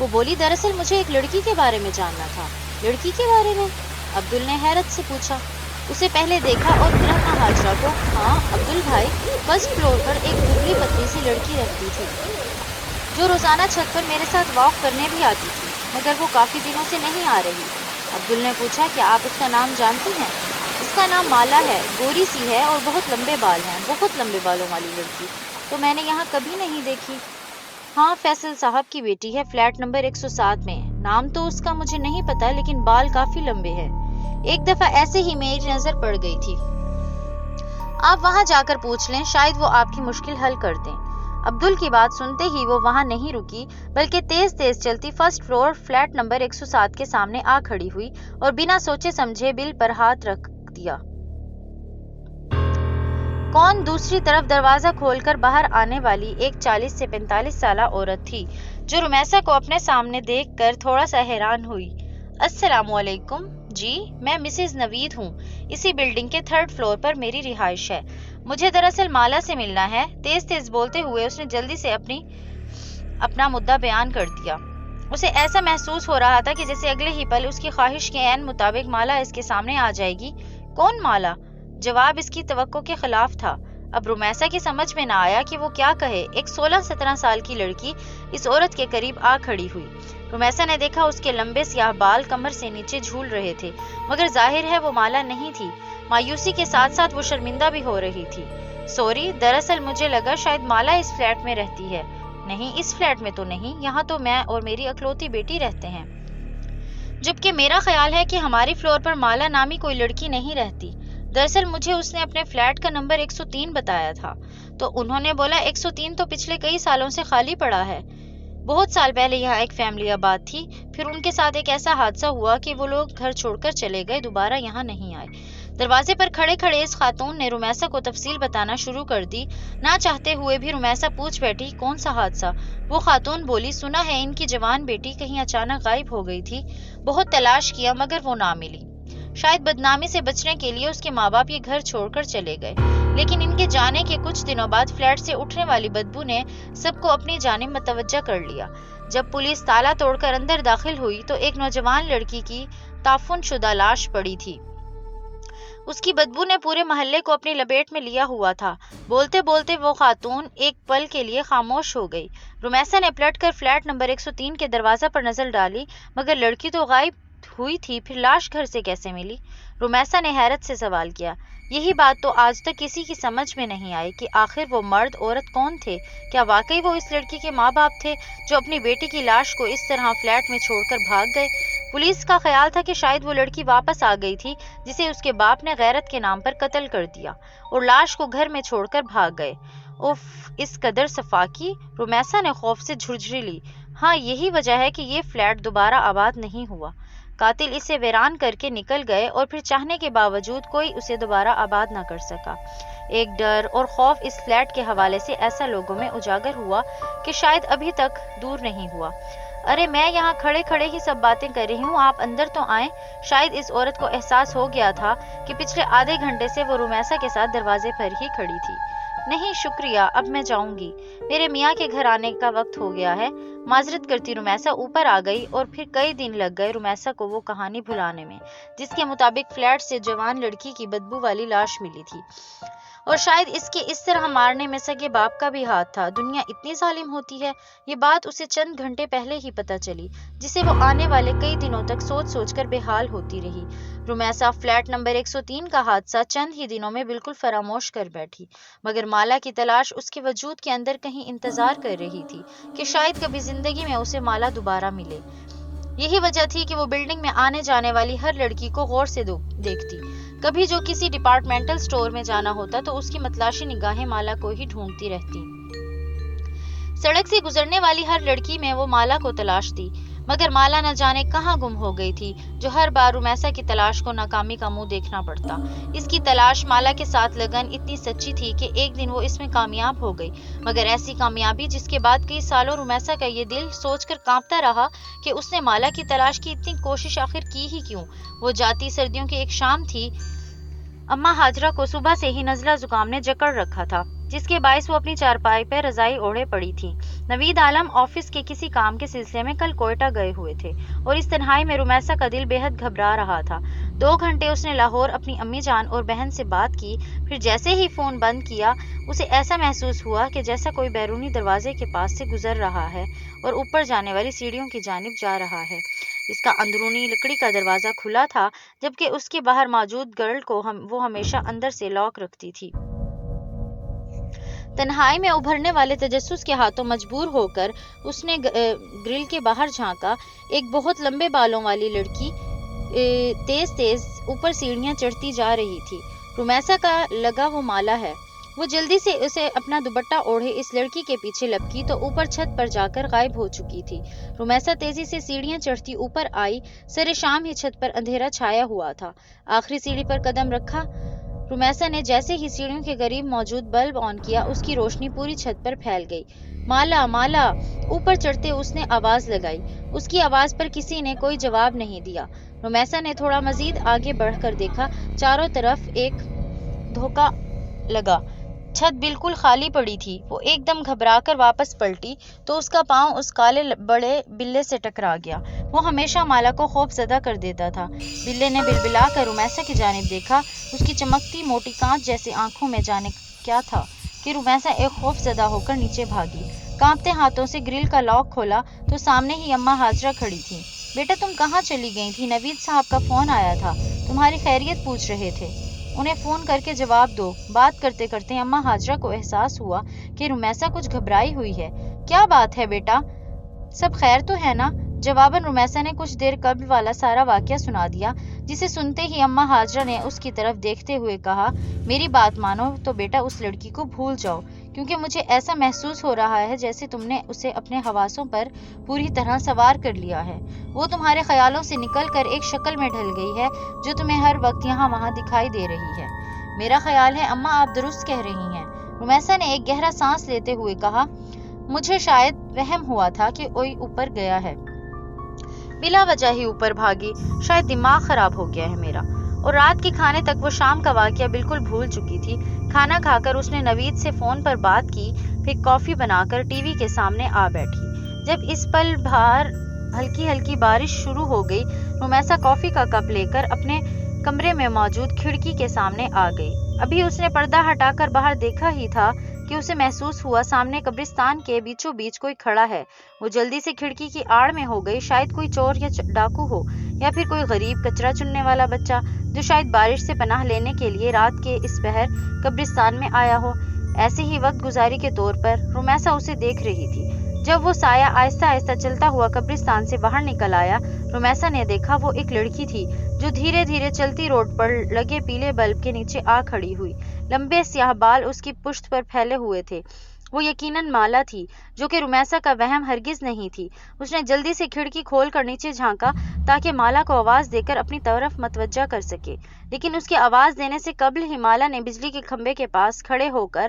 وہ بولی دراصل مجھے ایک لڑکی کے بارے میں جاننا تھا۔ لڑکی کے بارے میں؟ عبدل نے حیرت سے پوچھا۔ اسے پہلے دیکھا اور پھر اپنا ہاجرہ کو۔ ہاں عبدل بھائی، فرسٹ فلور پر ایک دبلی پتلی سی لڑکی رہتی تھی جو روزانہ چھت پر میرے ساتھ واک کرنے بھی آتی تھی، مگر وہ کافی دنوں سے نہیں آ رہی۔ عبدل نے پوچھا کیا آپ اس کا نام جانتی ہیں؟ اس کا نام مالا ہے، گوری سی ہے اور بہت لمبے بال ہیں، بہت لمبے بالوں والی لڑکی تو میں نے یہاں کبھی نہیں دیکھی۔ ہاں فیصل صاحب کی بیٹی ہے، فلیٹ نمبر 107 میں۔ نام تو اس کا مجھے نہیں پتا لیکن بال کافی لمبے ہیں۔ ایک دفعہ ایسے ہی میری نظر پڑ گئی تھی۔ آپ وہاں جا کر پوچھ لیں، شاید وہ آپ کی مشکل حل کر دیں۔ عبدل کی بات سنتے ہی وہ وہاں نہیں رکی بلکہ تیز تیز چلتی فرسٹ فلور فلیٹ نمبر 107 کے سامنے آ کھڑی ہوئی اور بنا سوچے سمجھے بل پر ہاتھ رکھ دیا۔ کون؟ دوسری طرف دروازہ کھول کر باہر آنے والی ایک 40 سے 45 سالہ عورت تھی جو رمیسا کو اپنے سامنے دیکھ کر تھوڑا سا حیران ہوئی۔ السلام علیکم۔ جی میں مسز نوید ہوں، اسی بلڈنگ کے 3rd فلور پر میری رہائش ہے۔ مجھے دراصل مالا سے ملنا ہے۔ تیز تیز بولتے ہوئے اس نے جلدی سے اپنا مدعا بیان کر دیا۔ اسے ایسا محسوس ہو رہا تھا کہ جیسے اگلے ہی پل اس کی خواہش کے عین مطابق مالا اس کے سامنے آ جائے گی۔ کون مالا؟ جواب اس کی توقع کے خلاف تھا۔ اب رمیسا کی سمجھ میں نہ آیا کہ وہ کیا کہے۔ ایک 16-17 سال کی لڑکی اس عورت کے قریب آ کھڑی ہوئی۔ رمیسا نے دیکھا اس کے لمبے سیاہ بال کمر سے نیچے جھول رہے تھے، مگر ظاہر ہے وہ مالا نہیں تھی۔ مایوسی کے ساتھ ساتھ وہ شرمندہ بھی ہو رہی تھی۔ سوری، دراصل مجھے لگا شاید مالا اس فلیٹ میں رہتی ہے۔ نہیں، اس فلیٹ میں تو نہیں، یہاں تو میں اور میری اکلوتی بیٹی رہتے ہیں۔ جبکہ میرا خیال ہے کہ ہماری فلور پر مالا نامی کوئی لڑکی نہیں رہتی۔ دراصل مجھے اس نے اپنے فلیٹ کا نمبر 103 بتایا تھا، تو انہوں نے بولا 103 تو پچھلے کئی سالوں سے خالی پڑا ہے۔ بہت سال پہلے یہاں ایک فیملی آباد تھی، پھر ان کے ساتھ ایک ایسا حادثہ ہوا کہ وہ لوگ گھر چھوڑ کر چلے گئے، دوبارہ یہاں نہیں آئے۔ دروازے پر کھڑے کھڑے اس خاتون نے رمیسا کو تفصیل بتانا شروع کر دی۔ نہ چاہتے ہوئے بھی رمیسا پوچھ بیٹھی، کون سا حادثہ؟ وہ خاتون بولی، سنا ہے ان کی جوان بیٹی کہیں اچانک غائب ہو گئی تھی، بہت تلاش کیا مگر وہ نہ ملی۔ شاید بدنامی سے بچنے کے لیے اس کے ماں باپ یہ گھر چھوڑ کر چلے گئے، لیکن ان کے جانے کے کچھ دنوں بعد فلیٹ سے اٹھنے والی بدبو نے سب کو اپنی جانب متوجہ کر لیا۔ جب پولیس تالا توڑ کر اندر داخل ہوئی تو ایک نوجوان لڑکی کی تعفن شدہ لاش پڑی تھی۔ اس کی بدبو نے پورے محلے کو اپنی لپیٹ میں لیا ہوا تھا۔ بولتے بولتے وہ خاتون ایک پل کے لیے خاموش ہو گئی۔ رمیسا نے پلٹ کر فلیٹ نمبر 103 کے دروازہ پر نظر ڈالی، مگر لڑکی تو غائب ہوئی تھی، پھر لاش گھر سے کیسے ملی؟ رمیسا نے حیرت سے سوال کیا۔ یہی بات تو آج تک کسی کی سمجھ میں نہیں آئی کہ آخر وہ مرد عورت کون تھے۔ کیا واقعی وہ اس لڑکی کے ماں باپ تھے جو اپنی بیٹی کی لاش کو اس طرح فلیٹ میں چھوڑ کر بھاگ گئے؟ پولیس کا خیال تھا کہ شاید وہ لڑکی واپس آ گئی تھی جسے اس کے باپ نے غیرت کے نام پر قتل کر دیا اور لاش کو گھر میں چھوڑ کر بھاگ گئے۔ اف، اس قدر صفاقی! رمیسا نے خوف سے جھرجھری لی۔ ہاں، یہی وجہ ہے کہ یہ فلیٹ دوبارہ آباد نہیں ہوا۔ قاتل اسے ویران کر کے نکل گئے اور پھر چاہنے کے باوجود کوئی اسے دوبارہ آباد نہ کر سکا۔ ایک ڈر اور خوف اس فلیٹ کے حوالے سے ایسا لوگوں میں اجاگر ہوا کہ شاید ابھی تک دور نہیں ہوا۔ ارے میں یہاں کھڑے کھڑے ہی سب باتیں کر رہی ہوں، آپ اندر تو آئیں۔ شاید اس عورت کو احساس ہو گیا تھا کہ پچھلے آدھے گھنٹے سے وہ رمیسا کے ساتھ دروازے پر ہی کھڑی تھی۔ نہیں شکریہ، اب میں جاؤں گی، میرے میاں کے گھر آنے کا وقت ہو گیا ہے۔ معذرت کرتی رمیسا اوپر آ گئی اور پھر کئی دن لگ گئے رمیسا کو وہ کہانی بھلانے میں جس کے مطابق فلیٹ سے جوان لڑکی کی بدبو والی لاش ملی تھی، اور شاید اس کے اس طرح مارنے میں سگے باپ کا بھی ہاتھ تھا۔ دنیا اتنی ظالم ہوتی ہے، یہ بات اسے چند گھنٹے پہلے ہی پتہ چلی، جسے وہ آنے والے کئی دنوں تک سوچ سوچ کر بے حال ہوتی رہی۔ رمیسا فلیٹ نمبر 103 کا حادثہ چند ہی دنوں میں بالکل فراموش کر بیٹھی، مگر مالا کی تلاش اس کے وجود کے اندر کہیں انتظار کر رہی تھی کہ شاید کبھی زندگی میں اسے مالا دوبارہ ملے۔ یہی وجہ تھی کہ وہ بلڈنگ میں آنے جانے والی ہر لڑکی کو غور سے دیکھتی۔ کبھی جو کسی ڈپارٹمنٹل سٹور میں جانا ہوتا تو اس کی متلاشی نگاہیں مالا کو ہی ڈھونڈتی رہتی۔ سڑک سے گزرنے والی ہر لڑکی میں وہ مالا کو تلاشتی، مگر مالا نہ جانے کہاں گم ہو گئی تھی، جو ہر بار رمیسا کی تلاش کو ناکامی کا منہ دیکھنا پڑتا۔ اس کی تلاش مالا کے ساتھ لگن اتنی سچی تھی کہ ایک دن وہ اس میں کامیاب ہو گئی، مگر ایسی کامیابی جس کے بعد کئی سالوں رمیسا کا یہ دل سوچ کر کانپتا رہا کہ اس نے مالا کی تلاش کی اتنی کوشش آخر کی ہی کیوں۔ وہ جاتی سردیوں کی ایک شام تھی، اماں ہاجرہ کو صبح سے ہی نزلہ زکام نے جکڑ رکھا تھا۔ جس کے باعث وہ اپنی چارپائی پر رضائی اوڑھے پڑی تھی۔ نوید عالم آفس کے کسی کام کے سلسلے میں کل کوئٹہ گئے ہوئے تھے اور اس تنہائی میں رمیسا کا دل بے حد گھبرا رہا تھا۔ 2 گھنٹے اس نے لاہور اپنی امی جان اور بہن سے بات کی، پھر جیسے ہی فون بند کیا اسے ایسا محسوس ہوا کہ جیسا کوئی بیرونی دروازے کے پاس سے گزر رہا ہے اور اوپر جانے والی سیڑھیوں کی جانب جا رہا ہے۔ اس کا اندرونی لکڑی کا دروازہ کھلا تھا، جبکہ اس کے باہر موجود گرل کو وہ ہمیشہ اندر سے لاک رکھتی تھی۔ تنہائی میں ابھرنے والے تجسس کے ہاتھوں مجبور ہو کر اس نے گرل کے باہر جھانکا۔ ایک بہت لمبے بالوں والی لڑکی تیز تیز اوپر سیڑھیاں چڑھتی جا رہی تھی۔ رمیسا کا لگا وہ مالا ہے۔ وہ جلدی سے اسے اپنا دوپٹہ اوڑھے اس لڑکی کے پیچھے لپکی تو اوپر چھت پر جا کر غائب ہو چکی تھی۔ رمیسا تیزی سے سیڑھیاں چڑھتی اوپر آئی۔ سرے شام ہی چھت پر اندھیرا چھایا ہوا تھا۔ آخری سیڑھی پر قدم رکھا رمیسا نے، جیسے ہی سیڑھیوں کے قریب موجود بلب آن کیا اس کی روشنی پوری چھت پر پھیل گئی۔ مالا، مالا! اوپر چڑھتے اس نے آواز لگائی۔ اس کی آواز پر کسی نے کوئی جواب نہیں دیا۔ رمیسا نے تھوڑا مزید آگے بڑھ کر دیکھا، چاروں طرف ایک دھوکا لگا، چھت بالکل خالی پڑی تھی۔ وہ ایک دم گھبرا کر واپس پلٹی تو اس کا پاؤں اس کالے بڑے بلے سے ٹکرا گیا۔ وہ ہمیشہ مالا کو خوف زدہ کر دیتا تھا۔ بلے نے بلبلا کر رمیسا کی جانب دیکھا۔ اس کی چمکتی موٹی کانچ جیسی آنکھوں میں جانے کیا تھا کہ رمیسا ایک خوف زدہ ہو کر نیچے بھاگی۔ کانپتے ہاتھوں سے گرل کا لاک کھولا تو سامنے ہی اماں ہاجرہ کھڑی تھیں۔ بیٹا تم کہاں چلی گئی تھی؟ نوید صاحب کا فون آیا تھا، تمہاری خیریت پوچھ رہے تھے، انہیں فون کر کے جواب دو۔ بات کرتے کرتے اماں ہاجرہ کو احساس ہوا کہ رمیسا کچھ گھبرائی ہوئی ہے۔ کیا بات ہے بیٹا؟ سب خیر تو ہے نا؟ جواباً رمیسا نے کچھ دیر قبل والا سارا واقعہ سنا دیا، جسے سنتے ہی اماں ہاجرہ نے اس کی طرف دیکھتے ہوئے کہا، میری بات مانو تو بیٹا اس لڑکی کو بھول جاؤ، کیونکہ مجھے ایسا محسوس ہو رہا ہے جیسے تم نے اسے اپنے حواسوں پر پوری طرح سوار کر لیا ہے۔ وہ تمہارے خیالوں سے نکل کر ایک شکل میں ڈھل گئی ہے جو تمہیں ہر وقت یہاں وہاں دکھائی دے رہی ہے۔ میرا خیال ہے اماں آپ درست کہہ رہی ہیں، رمیسا نے ایک گہرا سانس لیتے ہوئے کہا، مجھے شاید وہم ہوا تھا کہ کوئی اوپر گیا ہے، بلا وجہ ہی اوپر بھاگی، شاید دماغ خراب ہو گیا ہے میرا۔ اور رات کے کھانے تک وہ شام کا واقعہ بالکل بھول چکی تھی۔ کھانا کھا کر اس نے نوید سے فون پر بات کی، پھر کافی بنا کر ٹی وی کے سامنے آ بیٹھی۔ جب اس پل باہر ہلکی ہلکی بارش شروع ہو گئی، رمیسا کافی کا کپ لے کر اپنے کمرے میں موجود کھڑکی کے سامنے آ گئی۔ ابھی اس نے پردہ ہٹا کر باہر دیکھا ہی تھا کہ اسے محسوس ہوا سامنے قبرستان کے بیچوں بیچ کوئی کھڑا ہے۔ وہ جلدی سے کھڑکی کی آڑ میں ہو گئی، شاید کوئی چور یا ڈاکو ہو، یا پھر کوئی غریب کچرا چننے والا بچہ جو شاید بارش سے پناہ لینے کے لیے رات کے اس پہر قبرستان میں آیا ہو۔ ایسے ہی وقت گزاری کے طور پر رمیسا اسے دیکھ رہی تھی۔ جب وہ سایہ آہستہ آہستہ چلتا ہوا قبرستان سے باہر نکل آیا، رمیسا نے دیکھا وہ ایک لڑکی تھی جو دھیرے دھیرے چلتی روڈ پر لگے پیلے بلب کے نیچے آ کھڑی ہوئی۔ لمبے سیاہ بال اس کی پشت پر پھیلے ہوئے تھے۔ وہ یقیناً مالا تھی، جو کہ رمیسا کا وہم ہرگز نہیں تھی۔ اس نے جلدی سے کھڑکی کھول کر نیچے جھانکا تاکہ مالا کو آواز دے کر اپنی طرف متوجہ کر سکے، لیکن اس کے آواز دینے سے قبل ہی مالا نے بجلی کے کھمبے کے پاس کھڑے ہو کر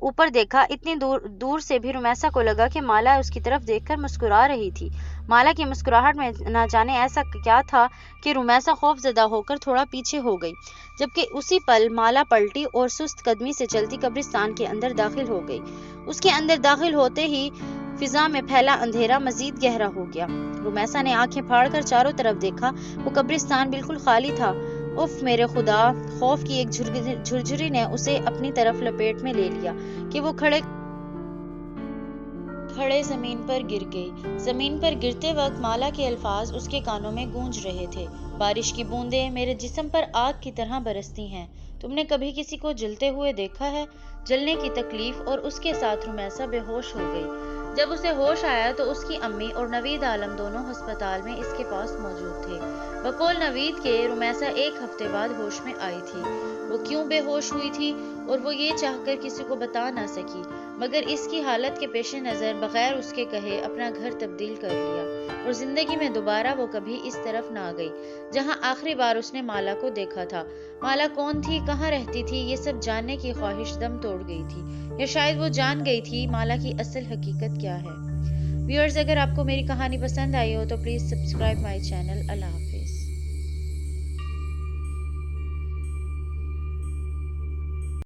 اوپر دیکھا۔ اتنی دور سے بھی رمیسا کو لگا کہ مالا اس کی طرف دیکھ کر مسکرا رہی تھی۔ مالا کی مسکراہٹ میں نہ جانے ایسا کیا تھا کہ رمیسا خوف زدہ ہو کر تھوڑا پیچھے ہو گئی، جبکہ اسی پل مالا پلٹی اور سست قدمی سے چلتی قبرستان کے اندر داخل ہو گئی۔ اس کے اندر داخل ہوتے ہی فضا میں پھیلا اندھیرا مزید گہرا ہو گیا۔ رمیسا نے آنکھیں پھاڑ کر چاروں طرف دیکھا، وہ قبرستان بالکل خالی تھا۔ اف میرے خدا! خوف کی ایک جھرجھری نے اسے اپنی طرف لپیٹ میں لے لیا کہ وہ کھڑے زمین پر گر گئی۔ زمین پر گرتے وقت مالا کے الفاظ اس کے کانوں میں گونج رہے تھے، بارش کی بوندیں میرے جسم پر آگ کی طرح برستی ہیں۔ تم نے کبھی کسی کو جلتے ہوئے دیکھا ہے؟ جلنے کی تکلیف اور اس کے ساتھ رمیسا بے ہوش ہو گئی۔ جب اسے ہوش آیا تو اس کی امی اور نوید عالم دونوں ہسپتال میں اس کے پاس موجود تھے۔ بقول نوید کے رمیسا 1 ہفتے بعد ہوش میں آئی تھی۔ وہ کیوں بے ہوش ہوئی تھی اور وہ یہ چاہ کر کسی کو بتا نہ سکی، مگر اس کی حالت کے پیش نظر بغیر اس کے کہے اپنا گھر تبدیل کر لیا، اور زندگی میں دوبارہ وہ کبھی اس طرف نہ گئی جہاں آخری بار اس نے مالا کو دیکھا تھا۔ مالا کون تھی، کہاں رہتی تھی، یہ سب جاننے کی خواہش دم توڑ گئی تھی، یا شاید وہ جان گئی تھی مالا کی اصل حقیقت کیا ہے۔ ویورز، اگر آپ کو میری کہانی پسند آئی ہو تو پلیز سبسکرائب مائی چینل۔ اللہ حافظ۔